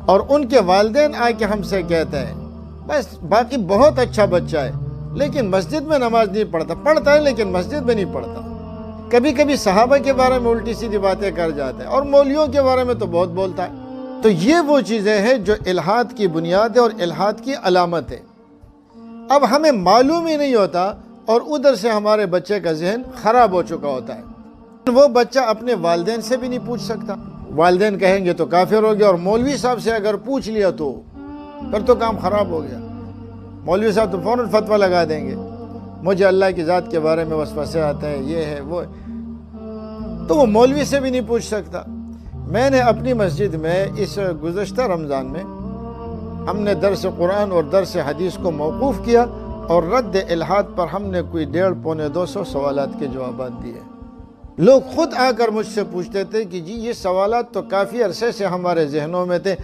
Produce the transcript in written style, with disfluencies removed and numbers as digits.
اور ان کے والدین آ کے ہم سے کہتے ہیں بس باقی بہت اچھا بچہ ہے لیکن مسجد میں نماز نہیں پڑھتا، پڑھتا ہے لیکن مسجد میں نہیں پڑھتا، کبھی کبھی صحابہ کے بارے میں الٹی سیدھی باتیں کر جاتے ہیں اور مولویوں کے بارے میں تو بہت بولتا ہے۔ تو یہ وہ چیزیں ہیں جو الحاد کی بنیاد ہے اور الحاد کی علامت ہے۔ اب ہمیں معلوم ہی نہیں ہوتا اور ادھر سے ہمارے بچے کا ذہن خراب ہو چکا ہوتا ہے، وہ بچہ اپنے والدین سے بھی نہیں پوچھ سکتا، والدین کہیں گے تو کافر ہو گیا، اور مولوی صاحب سے اگر پوچھ لیا تو پھر تو کام خراب ہو گیا، مولوی صاحب تو فوراً فتویٰ لگا دیں گے، مجھے اللہ کی ذات کے بارے میں وسوسے آتے ہیں، یہ ہے وہ ہے، تو وہ مولوی سے بھی نہیں پوچھ سکتا۔ میں نے اپنی مسجد میں اس گزشتہ رمضان میں ہم نے درس قرآن اور درس حدیث کو موقوف کیا اور رد الحاد پر ہم نے کوئی 150-200 سوالات کے جوابات دیے۔ لوگ خود آ کر مجھ سے پوچھتے تھے کہ جی یہ سوالات تو کافی عرصے سے ہمارے ذہنوں میں تھے،